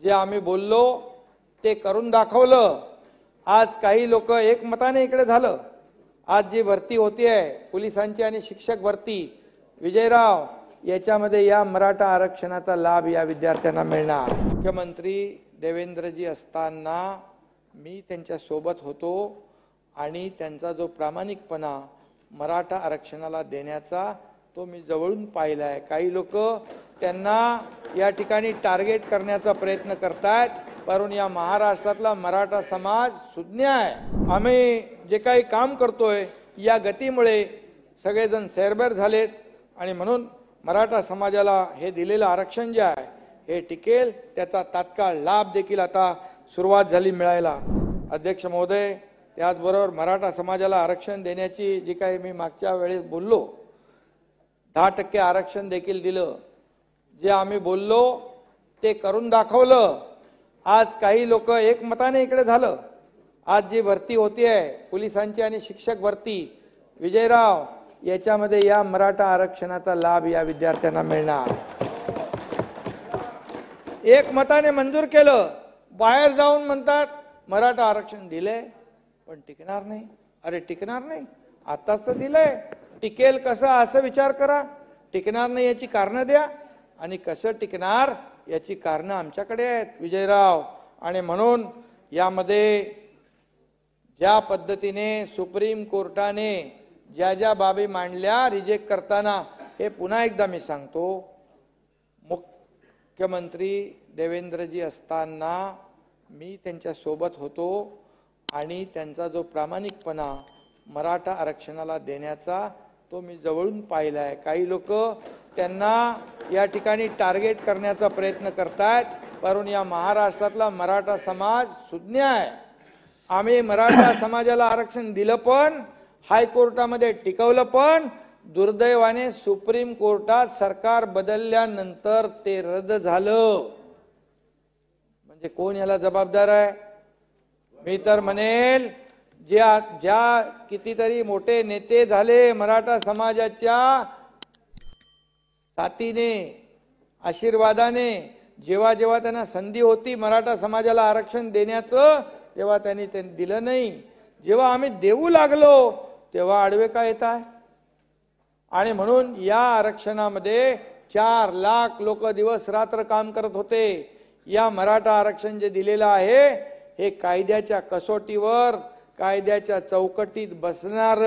जे आम्ही बोललो ते करून दाखवलं। आज काही लोक एकमताने इकडे झालं। आज जी भरती होतीये पोलिसांची आणि शिक्षक भरती, विजयराव, याच्यामध्ये या मराठा आरक्षणाचा लाभ या विद्यार्थ्यांना मिळणार। मुख्यमंत्री देवेंद्रजी असताना मी त्यांच्या सोबत होतो आणि त्यांचा जो प्रामाणिकपणा मराठा आरक्षणाला देण्याचा तो मी जवळून पाहिलाय। काही लोक त्यांना या ठिकाणी टार्गेट करण्याचा प्रयत्न करतायत, परंतु या महाराष्ट्रातला मराठा समाज सुज्ञ आहे। आम्ही जे काही काम करतोय या गतीमुळे सगळेजण सैरभैर झालेत आणि म्हणून मराठा समाजाला हे दिलेलं आरक्षण जे आहे हे टिकेल, त्याचा तात्काळ लाभ देखील आता सुरुवात झाली मिळायला। अध्यक्ष महोदय, त्याचबरोबर मराठा समाजाला आरक्षण देण्याची जी काही मी मागच्या वेळेस बोललो, 10% आरक्षण देखील दिलं। जे आम्ही बोललो ते करून दाखवलं। आज काही लोक एकमताने इकडे झालं। आज जी भरती होतीये पोलिसांची आणि शिक्षक भरती, विजयराव, याच्यामध्ये या मराठा आरक्षणाचा लाभ या विद्यार्थ्यांना मिळणार। एकमताने मंजूर केलं। बाहेर जाऊन म्हणतात मराठा आरक्षण दिले पण टिकणार नाही। अरे टिकणार नाही, आताच तर दिलंय, टिकेल कसं असं विचार करा। टिकणार नाही याची कारणं द्या आणि कसं टिकणार याची कारणं आमच्याकडे आहेत विजयराव। आणि म्हणून यामध्ये ज्या पद्धतीने सुप्रीम कोर्टाने ज्या ज्या बाबी मांडल्या रिजेक्ट करताना, हे पुन्हा एकदा मी सांगतो, मुख्यमंत्री देवेंद्रजी असताना मी त्यांच्या सोबत होतो आणि त्यांचा जो प्रामाणिकपणा मराठा आरक्षणाला देण्याचा तो मी जवळून पाहिलाय। काही लोक त्यांना या ठिकाणी टार्गेट करण्याचा प्रयत्न करतायत, परंतु या महाराष्ट्रातला मराठा समाज सुज्ञ आहे। आम्ही मराठा समाजाला आरक्षण दिलं पण हायकोर्टामध्ये टिकवलं, पण दुर्दैवाने सुप्रीम कोर्टात सरकार बदलल्यानंतर ते रद्द झालं। म्हणजे कोण याला जबाबदार आहे? मी तर म्हणेल ज्या कितीतरी मोठे नेते झाले मराठा समाजाच्या साथीने, आशीर्वादाने, जेव्हा जेव्हा त्यांना संधी होती मराठा समाजाला आरक्षण देण्याचं तेव्हा त्यांनी ते दिलं नाही। जेव्हा आम्ही देऊ लागलो तेव्हा आडवे का येत आहे? आणि म्हणून या आरक्षणामध्ये 4 लाख लोक दिवस रात्र काम करत होते। या मराठा आरक्षण जे दिलेलं आहे हे कायद्याच्या कसोटीवर, कायद्याच्या चौकटीत बसणार,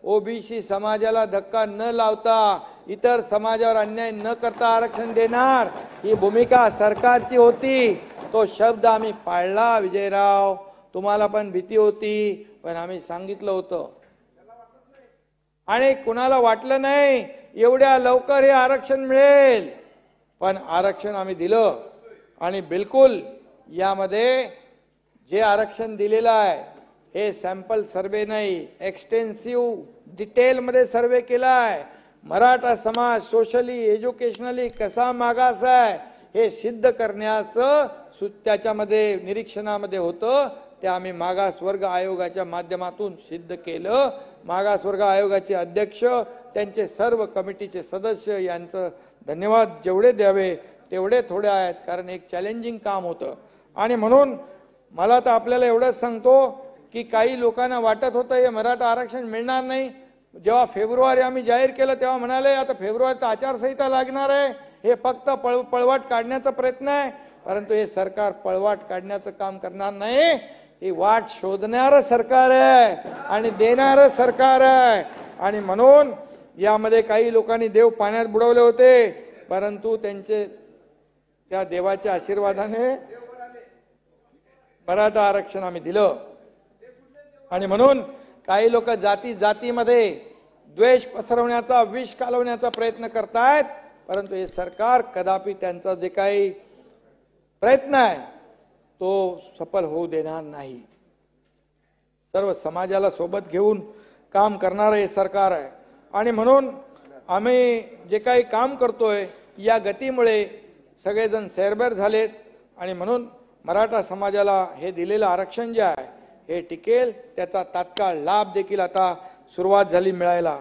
ओबीसी समाजाला धक्का न लावता, इतर समाजावर अन्याय न करता आरक्षण देणार, ही भूमिका सरकारची होती। तो शब्द आम्ही पाळला विजयराव। तुम्हाला पण भीती होती, पण आम्ही सांगितलं होतं आणि कुणाला वाटलं नाही एवढ्या लवकर हे आरक्षण मिळेल, पण आरक्षण आम्ही दिलं। आणि बिलकुल यामध्ये जे आरक्षण दिलेलं आहे हे सॅम्पल सर्वे नाही, एक्सटेन्सिव्ह डिटेल मध्ये सर्वे केलाय। मराठा समाज सोशली एज्युकेशनली कसा मागास आहे हे सिद्ध करण्याचं त्याच्यामध्ये निरीक्षणामध्ये होतं। ते आम्ही मागासवर्ग आयोगाच्या माध्यमातून सिद्ध केलं। मागासवर्ग आयोगाचे अध्यक्ष, त्यांचे सर्व कमिटीचे सदस्य यांचं धन्यवाद जेवढे द्यावे तेवढे थोडे आहेत, कारण एक चॅलेंजिंग काम होतं। आणि म्हणून मला तर आपल्याला एवढंच सांगतो की काही लोकांना वाटत होतं हे मराठा आरक्षण मिळणार नाही। जेव्हा फेब्रुवारी आम्ही जाहीर केलं तेव्हा म्हणाले आता फेब्रुवारीत आचारसंहिता लागणार आहे, हे फक्त पळवाट काढण्याचा प्रयत्न आहे। परंतु हे सरकार पळवाट काढण्याचं काम करणार नाही, ही वाट शोधणारं सरकार आहे आणि देणारं सरकार आहे। आणि म्हणून यामध्ये काही लोकांनी देव पाण्यात बुडवले होते, परंतु त्यांचे त्या देवाच्या आशीर्वादाने मराठा आरक्षण आम्ही दिलं। आणि म्हणून काही लोक जातीमध्ये द्वेष पसरवण्याचा, विष कालवण्याचा प्रयत्न करतायत, परंतु हे सरकार कदापि त्यांचा जे काही प्रयत्न आहे तो सफल होऊ देणार नाही। सर्व समाजाला सोबत घेऊन काम करणारं हे सरकार आहे। आणि म्हणून आम्ही जे काही काम करतोय या गतीमुळे सगळेजण सैरभैर झालेत आणि म्हणून मराठा समाजाला हे दिलेलं आरक्षण जे आहे हे टिकेल, त्याचा तात्काळ लाभ देखील आता सुरुवात झाली मिळायला।